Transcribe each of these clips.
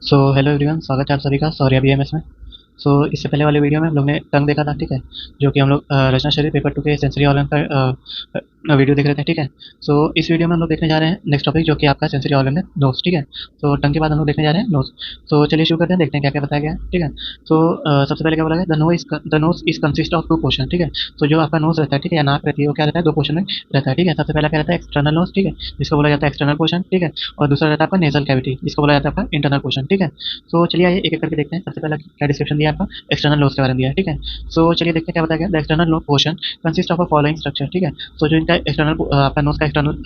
So hello everyone, स्वागत है आप सभी का सौर्या बीएमएस में। इससे पहले वाले वीडियो में हम लोग ने टंग देखा था, ठीक है। जो कि हम लोग रचना शरीर पेपर 2 के सेंसरी ऑर्गन का वीडियो देख रहे थे, ठीक है। इस वीडियो में हम लोग देखने जा रहे हैं नेक्स्ट टॉपिक, जो कि आपका सेंसरी ऑर्गन है नोज, ठीक है। टंग के बाद हम लोग देखने जा रहे हैं नोज। चलिए शुरू करते हैं, देखते हैं क्या क्या बताया गया है, ठीक है। सबसे पहले क्या बोला गया, the nose is consist of 2 portion, ठीक है। जो आपका नोज रहता है, ठीक है, या नाक रहती है, वो क्या रहता है, 2 पोर्शन में रहता है, ठीक है। सबसे पहला क्या रहता है, एक्सटर्नल नोज, ठीक है, जिसको बोला जाता है एक्सटर्नल पोर्शन, ठीक है। और दूसरा रहता है आपका नेजल कैविटी, जिसको बोला जाता है आपका इंटरनल पोर्शन, ठीक है। चलिए आइए एक एक करके देखते हैं। सबसे पहला क्या डिस्क्रिप्शन दिया है आपका एक्सटर्नल लोब्स के बारे में दिया है, ठीक है। चलिए देखते हैं क्या बताया गया। The external lobe portion consist of a following structure, ठीक है। जो इनका एक्सटर्नल आपका नोज का एक्सटर्नल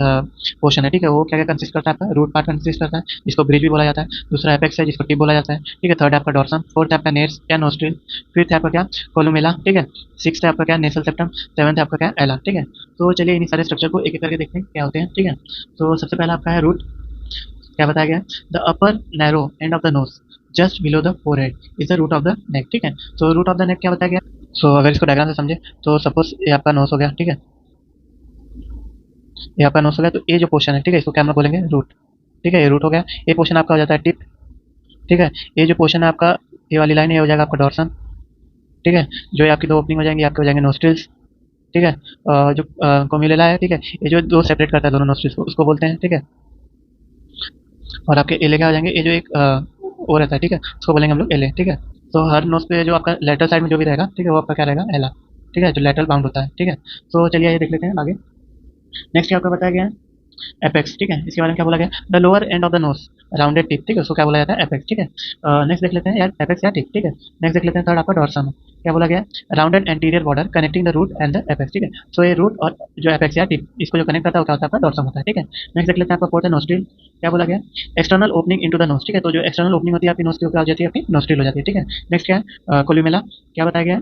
पोर्शन है, ठीक है, वो क्या क्या कंसिस्ट करता है, आपका रूट पार्ट कंसिस्ट करता है, जिसको ब्रिज भी बोला जाता है। दूसरा एपेक्स है, जिसको टिप बोला जाता है, ठीक है। थर्ड है आपका डॉर्सम, फोर्थ है आपका नेर्स या नोस्ट्रिल, फिफ्थ है आपका क्या, कोलुमेला, ठीक है। सिक्स्थ है आपका क्या, नेसल सेप्टम, सेवंथ है आपका क्या, एला, ठीक है। चलिए इन सारे स्ट्रक्चर को एक एक करके देखते हैं क्या होते हैं, ठीक है। सबसे पहला आपका है रूट। क्या बताया गया, the upper narrow end of the nose just below the forehead is the root of the neck, ठीक है। रूट ऑफ द नेक क्या बताया गया। अगर इसको डायग्राम से समझे, सपोज ये आपका नोज हो गया, ठीक है। ये आपका नोज हो गया, तो ये जो पोर्शन है, ठीक है, इसको क्या हम लोग बोलेंगे, रूट, ठीक है। ये रूट हो गया। ये पोर्शन आपका हो जाता है टिप, ठीक है। ये जो पोर्शन है आपका, ये वाली लाइन, ये हो जाएगा आपका डॉर्सन, ठीक है। जो ये आपकी 2 ओपनिंग हो जाएंगी, आपके हो जाएंगे नोस्ट्रिल्स, ठीक है। जो कोम्युलेला है, ठीक है, ये जो 2 सेपरेट करता है दोनों नोस्ट्रिल्स को, उसको बोलते हैं, ठीक है। और आपके एले क्या हो जाएंगे, ये जो एक वो रहता है, ठीक है, उसको बोलेंगे हम लोग एले, ठीक है। हर नोज पे जो आपका लेटरल साइड में जो भी रहेगा, ठीक है, वो आपका क्या रहेगा, एला, ठीक है, जो लेटरल बाउंड होता है, ठीक है। चलिए ये देख लेते हैं आगे। नेक्स्ट क्या आपको बताया गया है, एपेक्स, ठीक है। इसके बारे में क्या बोला गया, the lower and of the knows rounded tip, ठीक है, उसको क्या बोला जाता है, एपेक्स, ठीक है। नेक्स्ट देख लेते हैं यार, एपेक्स या टिप, ठीक है। नेक्स्ट देख लेते हैं, थर्ड आपका डॉर्सम। क्या बोला गया, rounded anterior border connecting the root and the apex, ठीक है। ये रूट और जो एपेक्स या टिप, इसको जो कनेक्ट करता है, वो क्या होता है, आपका डॉर्सम होता है, ठीक है। नेक्स्ट देख लेते हैं आपका फोर्थ है नोस्ट्रिल। क्या बोला गया, external opening into the nose, ठीक है। जो एक्सटर्नल ओपनिंग होती है आपकी नोज की, वो क्या हो जाती है, आपकी नोस्ट्रिल हो जाती है, ठीक है। नेक्स्ट क्या है, कोलुमेला। क्या बताया गया,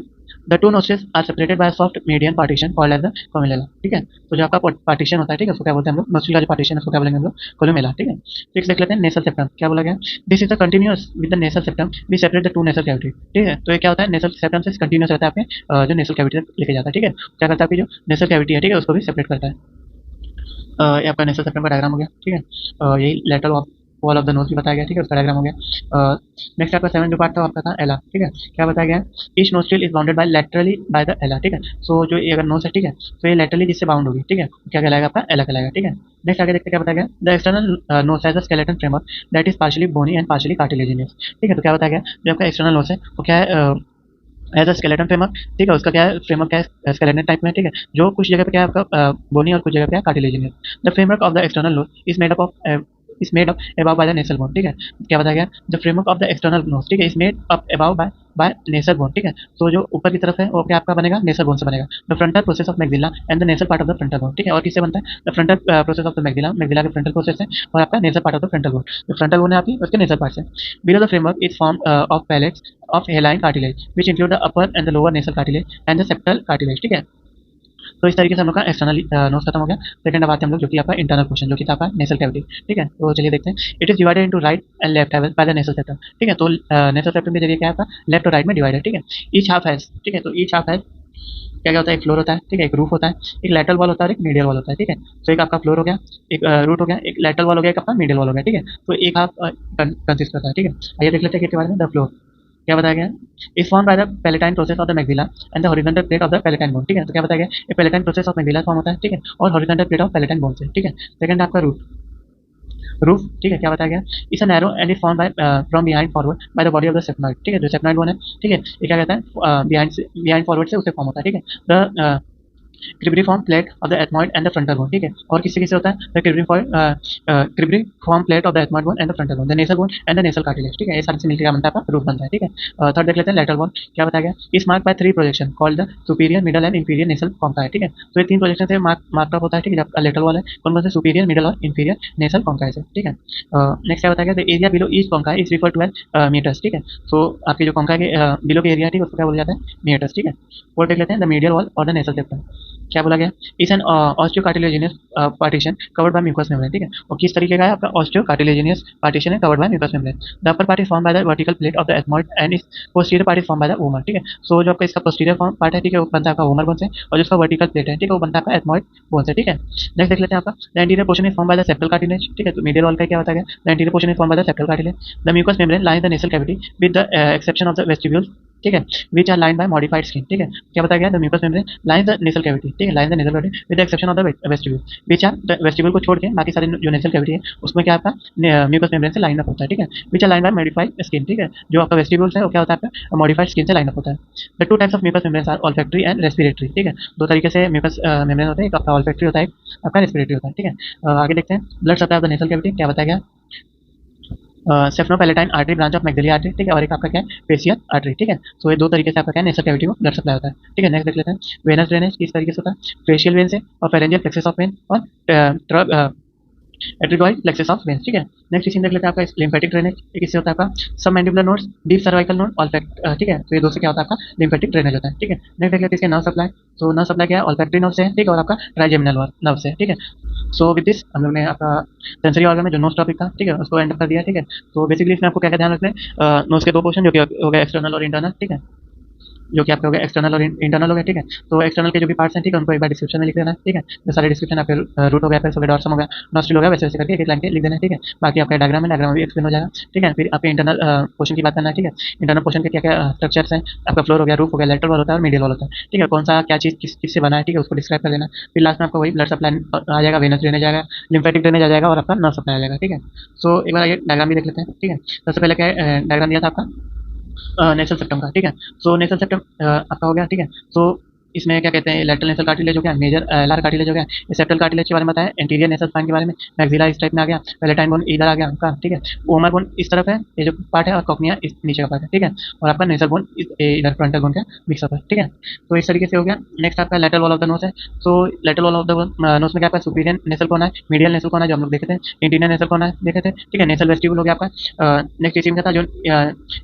the two nostrils are separated by soft median partition called as the columella, ठीक है। जो आपका पार्टीशन होता है, ठीक है, उसको क्या बोलते हैं हम लोग, नोस्ट्रिल का जो पार्टीशन है, उसको क्या बोलेंगे हम लोग, कोलुमेला, ठीक है। नेक्स्ट देख लेते हैं नेसल सेप्टम। क्या बोला गया, this is the continuous with the nasal septum we separate the two nasal cavity, ठीक है। ये क्या होता है, नेसल सेप्टम से कंटिन्यूअस रहता है आपके जो नेसल कैविटी तक लेके जाता है, ठीक है। क्या करता है, आपकी जो नेसल कैविटी है, ठीक है, उसको भी सेपरेट करता है। ये आपका नेसल सेप्टम का डायग्राम हो गया, ठीक है। यही lateral wall of the knows भी बताया गया, ठीक है, उसका डायग्राम हो गया। नेक्स्ट आपका 7 जो पार्ट था आपका था एला, ठीक है। क्या बताया गया, each nostril is bounded by laterally by the ala, ठीक है। जो ये अगर नोज है, ठीक है, ये लेटरली जिससे बाउंड होगी, ठीक है, क्या कहलाएगा, आपका एला कहलाएगा, ठीक है। नेक्स्ट आगे देखते हैं क्या बताया गया, the external nose has a skeleton framework that is partially bony and partially cartilaginous, ठीक है। क्या बताया गया, जो आपका एक्सटर्नल नोज है, वो क्या है, एज अ स्केलेटन फ्रेमवर्क, ठीक है, उसका क्या है, फ्रेमवर्क क्या है, स्केलेटन टाइप में, ठीक है। जो कुछ जगह पे क्या है आपका बोनी और कुछ जगह पे क्या है, cartilaginous. The framework of the external nose is made up above by the nasal bone, ठीक है। क्या बताया गया, the framework of the external nose, ठीक है, is made up above by nasal bone, ठीक है। जो ऊपर की तरफ है, वो क्या आपका बनेगा, नेसल बोन से बनेगा। The frontal process of maxilla and the nasal part of the frontal bone, ठीक है। और किससे बनता है, the frontal process of the maxilla, maxilla के फ्रंटल प्रोसेस है, और आपका nasal part of the frontal bone, जो फ्रंटल बोन है आपकी, उसके नेसल पार्ट से। Below the framework is form of plates of hyaline cartilage which include the upper and the lower nasal cartilage and the septal cartilage, ठीक है। इस तरीके से हम लोग का एक्सटर्नल नोज खत्म हो गया। सेकंड अब आते हैं हम लोग, जो कि आपका इंटरनल पोर्शन, जो कि था आपका नेसल कैविटी, ठीक है। चलिए देखते हैं, it is divided into right and left by the nasal septum, ठीक है। नेसल सेप्टम के जरिए क्या है, आपका लेफ्ट और राइट में डिवाइडेड, ठीक है। ईच हाफ हैज, ठीक है, ईच हाफ हैज क्या क्या होता है, एक फ्लोर होता है, ठीक है, एक रूफ होता है, एक लेटरल वॉल होता है और एक मीडियल वॉल होता है, ठीक है। एक आपका फ्लोर हो गया, एक रूट हो गया, एक लेटरल वॉल हो गया, एक आपका मीडियल वॉल हो गया, ठीक है। एक हाफ कंसिस्ट करता है, ठीक है। आइए देख लेते हैं इसके बारे में, द फ्लोर क्या बताया गया, is form by the palatine process of the maxilla and the horizontal plate of the palatine bone, ठीक है। क्या बताया गया, ये palatine process of maxilla form होता है, ठीक है, और horizontal plate of palatine bone से, ठीक है। सेकंड आपका रूट रूफ, ठीक है। क्या बताया गया, is a narrow and is form by from behind forward by the body of the sphenoid, ठीक है। जो सेप्नॉइड बोन है, ठीक है, ये क्या कहता है, बिहाइंड फॉरवर्ड से उसे फॉर्म होता है, ठीक है। The cribriform plate of the ethmoid and the frontal bone, ठीक है। और किससे किससे होता है, the cribriform plate of the ethmoid bone and the frontal bone, the nasal bone and the nasal cartilage, ठीक है। ये सारे से मिलकर क्या बनता है, आपका रूफ बनता है, ठीक है। थर्ड देख लेते हैं, लेटरल बोन। क्या बताया गया, इस mark bye 3 projection called the superior middle and inferior nasal concha है, ठीक है। ये 3 प्रोजेक्शन से मार्क अप होता है, ठीक है। आपका लेटरल वॉल है, कौन कौन से, सुपीरियर, मिडल और इंफीरियर नेसल कॉन्का से, ठीक है। नेक्स्ट क्या बताया गया, the area below each concha is refer to as meatus, ठीक है। आपके जो कॉन्का के बिलो के एरिया, ठीक है, उसको क्या बोला जाता है, मीटर्स, ठीक है। और देख लेते हैं द मीडियल वॉल और द नेसल सेप्टम। क्या बोला गया, is an osteocartilaginous partition covered by mucous membrane, ठीक है। और किस तरीके का है आपका ऑस्टियोकार्टिलेजिनियस पार्टीशन है covered by mucous membrane. The upper part is form by the vertical plate of the ethmoid and its posterior part is form by the vomer, ठीक है। सो जो आपका इसका पोस्टीरियर पार्ट है, ठीक है, वो बनता है आपका वोमर बोन से, और जो इसका वर्टिकल प्लेट है, ठीक है, वो बनता है आपका एथमॉइड बोन से, ठीक है। नेक्स्ट देख लेते हैं आपका the interior portion is form by the septal cartilage, ठीक है। तो मीडियल वॉल का क्या होता है, the interior portion is form by the septal cartilage. The mucous membrane line the nasal cavity with the exception of the vestibule, ठीक है, which are line by modified skin, ठीक है। क्या बताया गया, the mucous membrane line the nasal cavity, ठीक है, line the nasal cavity with the exception of the vestibule, which are the vestibule को छोड़ के बाकी सारे जो नेसल कैविटी है उसमें क्या आपका म्यूकस मेम्ब्रेन से लाइन अप होता है, ठीक है, which are line by modified skin, ठीक है। जो आपका वेस्टिब्यूल्स है वो क्या होता है आपका मॉडिफाइड स्किन से लाइन अप होता है। The two types of mucous membranes are olfactory and respiratory, ठीक है। दो तरीके से म्यूकस मेम्ब्रेन होते हैं, एक आपका ऑल्फैक्टरी होता है, एक आपका रेस्पिरेटरी होता है, ठीक है। आगे देखते हैं blood supply of the nasal cavity, क्या बताया गया, सेफ्नोपैलेटाइन आर्टरी ब्रांच ऑफ मैगदली आर्टरी, ठीक है, और एक आपका क्या है फेसियल आर्टरी, ठीक है। सो ये दो तरीके से आपका क्या है नेसल कैविटी को ब्लड सप्लाई होता है, ठीक है। नेक्स्ट देख लेते हैं वेनस ड्रेनेज किस तरीके से होता है, फेशियल वेन से और फेरेंजियल प्लेक्सस ऑफ वेन और एट्रिगॉइड प्लेक्सस ऑफ वेन्स, ठीक है। नेक्स्ट इसी में देख लेते हैं आपका लिम्फेटिक ड्रेनेज, किससे होता है आपका submandibular nodes, deep cervical node, ऑल्फैक्ट, ठीक है। तो ये दो से क्या होता है आपका लिम्फेटिक ड्रेनेज होता है, ठीक है। नेक्स्ट देख लेते हैं इसके नर्व सप्लाई। तो नर्व सप्लाई क्या है, ऑल्फैक्टरी नर्व से है, ठीक है, और आपका ट्राइजेमिनल नर्व से, ठीक है। सो विद दिस हम लोग ने आपका सेंसरी ऑर्गन में जो नोज टॉपिक था, ठीक है, उसको एंड कर दिया, ठीक है। तो बेसिकली इसमें आपको क्या क्या ध्यान रखना है, नोज के दो पोर्शन जो कि हो गया एक्सटर्नल और इंटरनल, ठीक है, जो कि आपके हो गए एक्सटर्नल और इंटरनल हो गए, ठीक है। तो एक्सटर्नल के जो भी पार्ट्स हैं, ठीक है, उनको एक बार डिस्क्रिप्शन में लिख देना है, ठीक है। जो सारे डिस्क्रिप्शन आपके रूट हो गया, पेस हो गया, डॉर्सम हो गया, नॉस्ट्रिल हो गया, वैसे वैसे करके एक एक लाइन के लिख देना है, ठीक है। बाकी आपका डायग्राम में भी एक्सप्लेन हो जाएगा, ठीक है। फिर आपके इंटरनल पोर्शन की बात करना है, ठीक है। इंटरनल पोर्शन के क्या क्या स्ट्रक्चर्स हैं, आपका फ्लोर हो गया, रूफ हो गया, लेटरल वॉल होता है और मीडियल वॉल होता है, ठीक है। कौन सा क्या चीज़ किससे बना है, ठीक है, उसको डिस्क्राइब कर देना। फिर लास्ट में आपका वही ब्लड सप्लाई आ जाएगा, वेनस ड्रेनेज आ जाएगा, लिम्फेटिक ड्रेनेज आ जाएगा और आपका नर्व सप्लाई आ जाएगा, ठीक है। सो एक बार ये डायग्राम भी देख लेते हैं, ठीक है। सबसे पहले क्या डायग्राम दिया था आपका नेसल सेप्टम का, ठीक है। सो नेसल सेप्टम आपका हो गया, ठीक है। सो इसमें क्या कहते हैं लेटरल नेसल कार्टिलेज हो गया, मेजर एलआर कार्टिलेज हो गया, सेप्टल कार्टिलेज के बारे में बताया, एंटीरियर नेसल स्पाइन के बारे में, मैक्सिला इस टाइप में आ गया, पैलेटाइन बोन इधर आ गया आपका, ठीक है। ओमर बोन इस तरफ है, ये जो पार्ट है, और कॉक्निया इस नीचे का पार्ट है, ठीक है। और आपका नेसल बोन इधर फ्रंटल बोन का मिक्सअप है, ठीक है। तो इस तरीके से हो गया। नेक्स्ट आपका lateral wall of the nose है। So lateral wall of the nose में क्या आपका सुपीरियर नेसल कोन है, मीडियल नेसल कोन है जो हम लोग देखे थे, इंटीरियर नेसल कोन है देखे थे, ठीक है। नेसल वेस्टिब्यूल हो गया आपका। नेक्स्ट इसी में था जो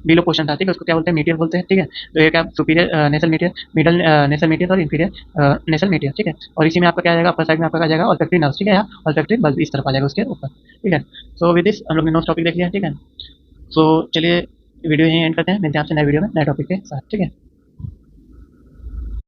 बिलो पोर्शन था, ठीक है, उसको क्या बोलते हैं मीडियल बोलते हैं, ठीक है। तो ये क्या सुपीरियर नेसल मीडियल, मिडल नेसल मीडियल और इंफीरियर नेसल मीडियल, ठीक है। और इसी में आपका क्या आ जाएगा, अपर साइड में आपका आ जाएगा ऑल्फैक्टरी नर्व, ठीक है, यहाँ ऑल्फैक्टरी बल्ब इस तरफ आ जाएगा उसके ऊपर, ठीक है। सो विद दिस हम लोग ने नोट्स टॉपिक देख लिया, ठीक है। सो चलिए वीडियो यहीं एंड करते हैं, मिलते हैं आपसे नए वीडियो में नए टॉपिक के साथ, ठीक है।